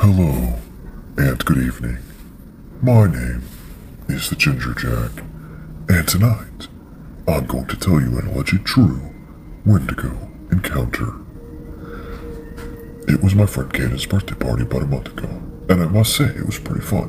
Hello, and good evening. My name is the Ginger Jack, and tonight I'm going to tell you an alleged true Wendigo encounter. It was my friend Kata's birthday party about a month ago, and I must say it was pretty fun.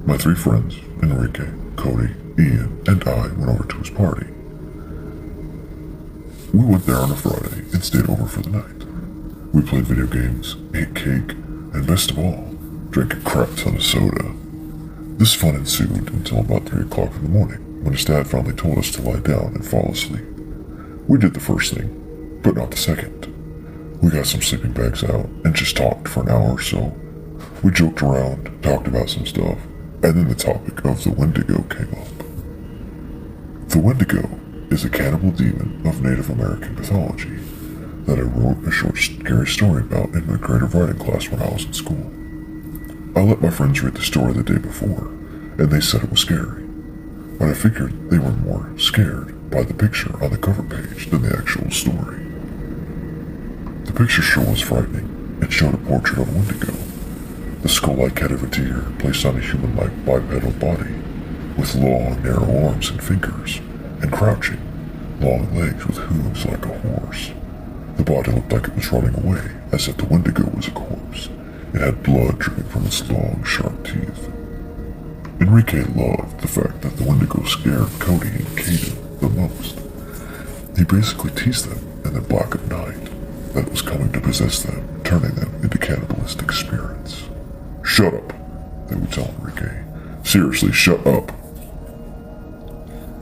My three friends, Enrique, Cody, Ian, and I went over to his party. We went there on a Friday and stayed over for the night. We played video games, ate cake, and best of all, drank a crap ton of soda. This fun ensued until about 3 o'clock in the morning, when his dad finally told us to lie down and fall asleep. We did the first thing, but not the second. We got some sleeping bags out and just talked for an hour or so. We joked around, talked about some stuff, and then the topic of the Wendigo came up. The Wendigo is a cannibal demon of Native American mythology that I wrote a short scary story about in my creative writing class when I was in school. I let my friends read the story the day before, and they said it was scary, but I figured they were more scared by the picture on the cover page than the actual story. The picture sure was frightening. It showed a portrait of a Wendigo, the skull-like head of a deer placed on a human-like bipedal body, with long, narrow arms and fingers, and crouching, long legs with hooves like a horse. The body looked like it was running away, as if the Wendigo was a corpse. It had blood dripping from its long, sharp teeth. Enrique loved the fact that the Wendigo scared Cody and Caden the most. He basically teased them in their black of night that it was coming to possess them, turning them into cannibalistic spirits. "Shut up," they would tell Enrique. "Seriously, shut up."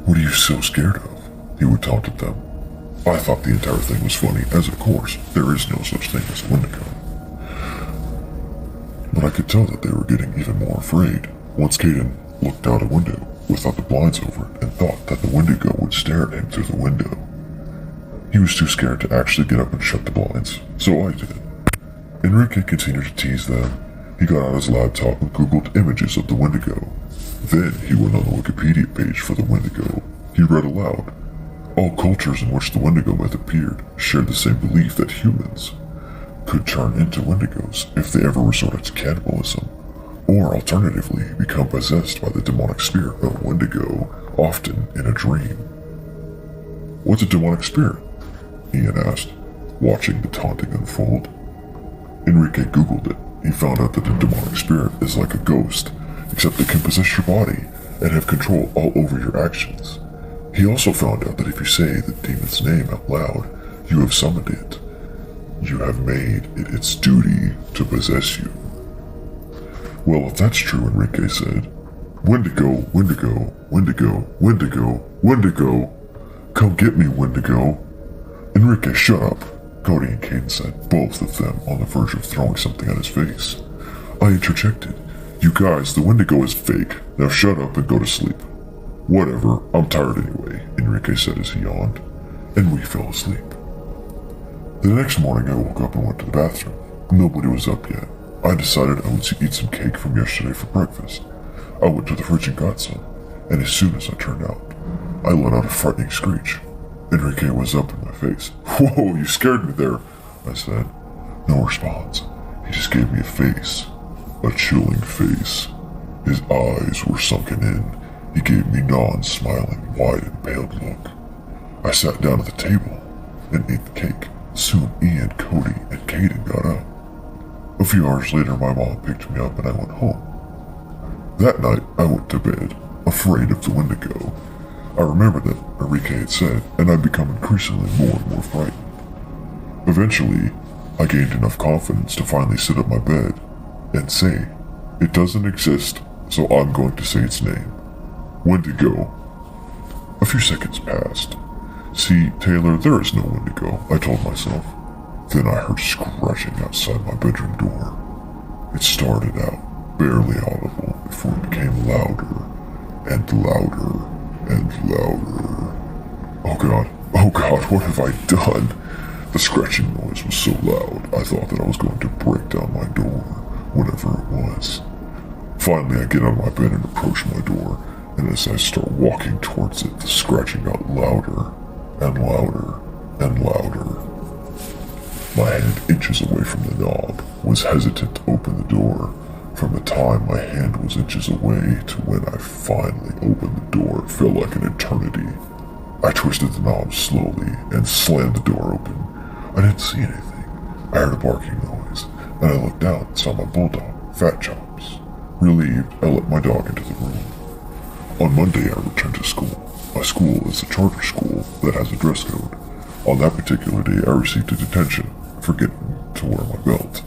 "What are you so scared of?" he would taunt at them. I thought the entire thing was funny, as of course, there is no such thing as a Wendigo. But I could tell that they were getting even more afraid once Caden looked out a window without the blinds over it and thought that the Wendigo would stare at him through the window. He was too scared to actually get up and shut the blinds, so I did. Enrique continued to tease them. He got out his laptop and googled images of the Wendigo. Then he went on the Wikipedia page for the Wendigo. He read aloud. All cultures in which the Wendigo myth appeared shared the same belief that humans could turn into Wendigos if they ever resorted to cannibalism, or alternatively become possessed by the demonic spirit of Wendigo, often in a dream. "What's a demonic spirit?" Ian asked, watching the taunting unfold. Enrique googled it. He found out that a demonic spirit is like a ghost, except they can possess your body and have control all over your actions. He also found out that if you say the demon's name out loud, you have summoned it. You have made it its duty to possess you. "Well, if that's true," Enrique said, "Wendigo, Wendigo, Wendigo, Wendigo, Wendigo. Come get me, Wendigo." "Enrique, shut up," Cody and Caden said, both of them on the verge of throwing something at his face. I interjected, "You guys, the Wendigo is fake. Now shut up and go to sleep." "Whatever, I'm tired anyway," Enrique said as he yawned, and we fell asleep. The next morning I woke up and went to the bathroom. Nobody was up yet. I decided I would eat some cake from yesterday for breakfast. I went to the fridge and got some, and as soon as I turned out, I let out a frightening screech. Enrique was up in my face. "Whoa, you scared me there," I said. No response. He just gave me a face. A chilling face. His eyes were sunken in. He gave me non-smiling, wide and paled look. I sat down at the table and ate the cake. Soon Ian, Cody, and Caden got up. A few hours later, my mom picked me up and I went home. That night, I went to bed, afraid of the Wendigo. I remembered that Enrique had said, and I'd become increasingly more and more frightened. Eventually, I gained enough confidence to finally sit up my bed and say, "It doesn't exist, so I'm going to say its name. Wendigo." A few seconds passed. "See, Taylor, there is no Wendigo," I told myself. Then I heard scratching outside my bedroom door. It started out barely audible before it became louder and louder and louder. Oh God, what have I done? The scratching noise was so loud, I thought that I was going to break down my door, whatever it was. Finally, I get out of my bed and approach my door, and as I start walking towards it, the scratching got louder and louder and louder. my hand inches away from the knob, was hesitant to open the door. From the time my hand was inches away to when I finally opened the door, it felt like an eternity. I twisted the knob slowly and slammed the door open. I didn't see anything. I heard a barking noise, and I looked out and saw my bulldog, Fat Chops. Relieved, I let my dog into the room. On Monday, I returned to school. My school is a charter school that has a dress code. On that particular day, I received a detention for forgetting to wear my belt.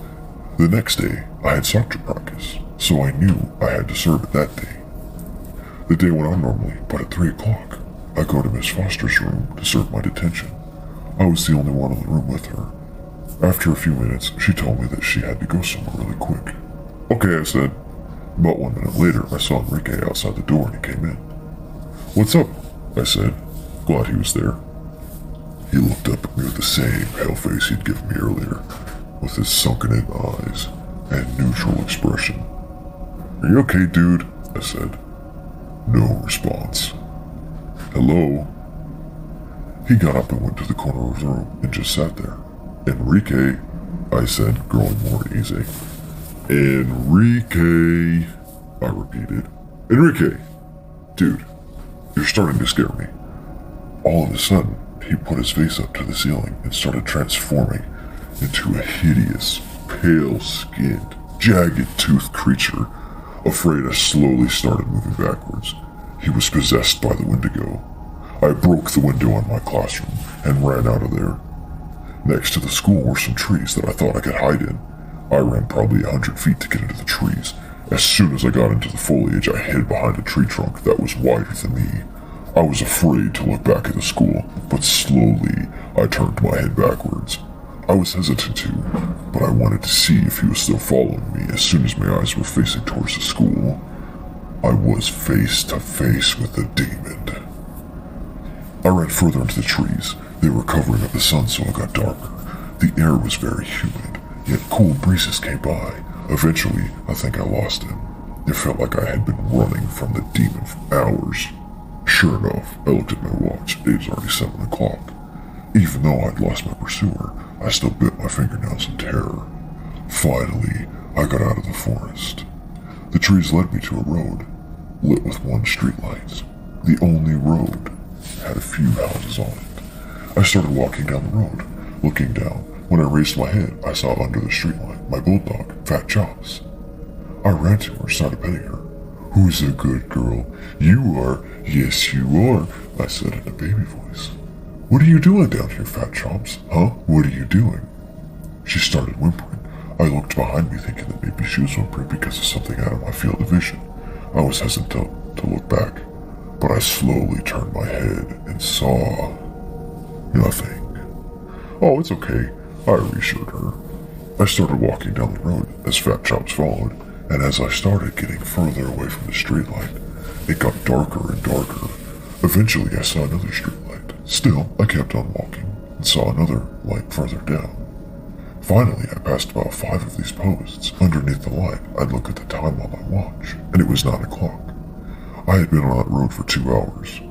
The next day, I had soccer practice, so I knew I had to serve it that day. The day went on normally, but at 3 o'clock, I go to Miss Foster's room to serve my detention. I was the only one in the room with her. After a few minutes, she told me that she had to go somewhere really quick. Okay, I said. About 1 minute later, I saw Enrique outside the door and he came in. What's up? I said, glad he was there. He looked up at me with the same pale face he'd given me earlier, with his sunken-in eyes and neutral expression. Are you okay, dude? I said. No response. Hello? He got up and went to the corner of the room and just sat there. Enrique, I said, growing more easy. Enrique, I repeated. Enrique! Dude, you're starting to scare me. All of a sudden, he put his face up to the ceiling and started transforming into a hideous, pale-skinned, jagged-toothed creature. Afraid, I slowly started moving backwards. He was possessed by the Wendigo. I broke the window on my classroom and ran out of there. Next to the school were some trees that I thought I could hide in. I ran probably 100 feet to get into the trees. As soon as I got into the foliage, I hid behind a tree trunk that was wider than me. I was afraid to look back at the school, but slowly I turned my head backwards. I was hesitant to, but I wanted to see if he was still following me. As soon as my eyes were facing towards the school, I was face to face with the demon. I ran further into the trees. They were covering up the sun, so it got darker. The air was very humid, yet cool breezes came by. Eventually, I think I lost him. It felt like I had been running from the demon for hours. Sure enough, I looked at my watch. It was already 7 o'clock. Even though I'd lost my pursuer, I still bit my fingernails in terror. Finally, I got out of the forest. The trees led me to a road, lit with one streetlight. The only road had a few houses on it. I started walking down the road, looking down. When I raised my head, I saw under the streetlight my bulldog, Fat Chops. I ran to her and started petting her. Who's a good girl? You are. Yes, you are, I said in a baby voice. What are you doing down here, Fat Chops? Huh? What are you doing? She started whimpering. I looked behind me thinking that maybe she was whimpering because of something out of my field of vision. I was hesitant to look back, but I slowly turned my head and saw nothing. Oh, it's okay, I reassured her. I started walking down the road as Fat Chops followed, and as I started getting further away from the streetlight, it got darker and darker. Eventually, I saw another streetlight. Still, I kept on walking and saw another light further down. Finally, I passed about 5 of these posts. Underneath the light, I'd look at the time on my watch, and it was 9 o'clock. I had been on that road for 2 hours.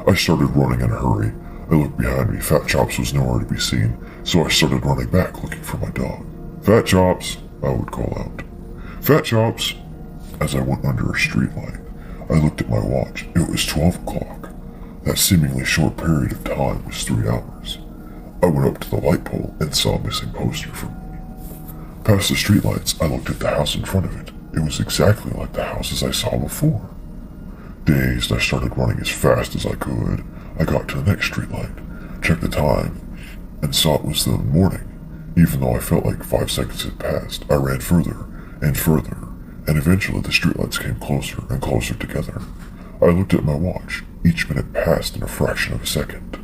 I started running in a hurry. I looked behind me. Fat Chops was nowhere to be seen, so I started running back looking for my dog. Fat Chops, I would call out. Fat Chops! As I went under a streetlight, I looked at my watch. It was 12 o'clock. That seemingly short period of time was 3 hours. I went up to the light pole and saw a missing poster from me. Past the streetlights, I looked at the house in front of it. It was exactly like the houses I saw before. Dazed, I started running as fast as I could. I got to the next streetlight, checked the time, and saw it was the morning. Even though I felt like 5 seconds had passed, I ran further and further, and eventually the streetlights came closer and closer together. I looked at my watch. Each minute passed in a fraction of a second.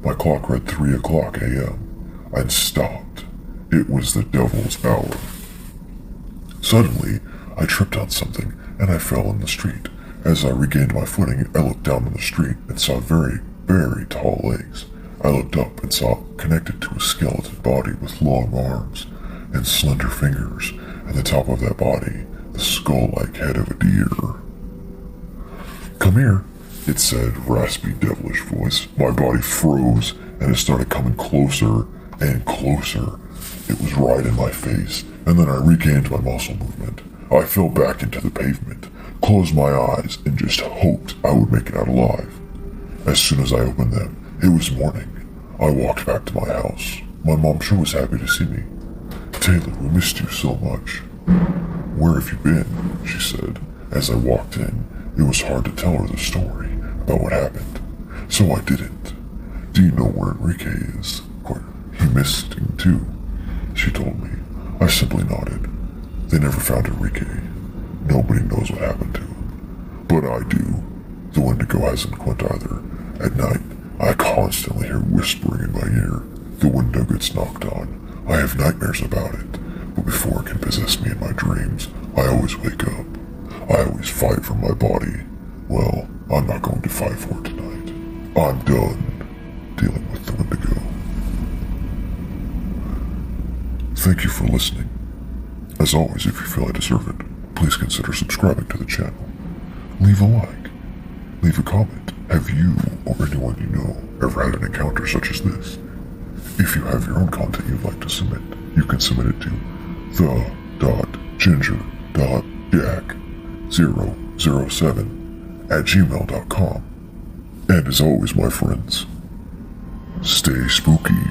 My clock read 3 o'clock a.m. I'd stopped. It was the devil's hour. Suddenly, I tripped on something, and I fell in the street. As I regained my footing, I looked down on the street and saw very, very tall legs. I looked up and saw it connected to a skeleton body with long arms and slender fingers, and the top of that body, the skull-like head of a deer. Come here, it said, raspy, devilish voice. My body froze, and it started coming closer and closer. It was right in my face, and then I regained my muscle movement. I fell back into the pavement, closed my eyes, and just hoped I would make it out alive. As soon as I opened them, it was morning. I walked back to my house. My mom sure was happy to see me. "Taylor, we missed you so much." "Where have you been?" she said. As I walked in, it was hard to tell her the story about what happened, so I didn't. "Do you know where Enrique is?" "He missing too," she told me. I simply nodded. "They never found Enrique. Nobody knows what happened to him. But I do. The Wendigo hasn't quit either. At night, I constantly hear whispering in my ear. The window gets knocked on. I have nightmares about it, but before it can possess me in my dreams, I always wake up. I always fight for my body. Well, I'm not going to fight for it tonight. I'm done dealing with the Wendigo." Thank you for listening. As always, if you feel I deserve it, please consider subscribing to the channel. Leave a like. Leave a comment. Have you or anyone you know ever had an encounter such as this? If you have your own content you'd like to submit, you can submit it to the.ginger.yak007@gmail.com. And as always, my friends, stay spooky.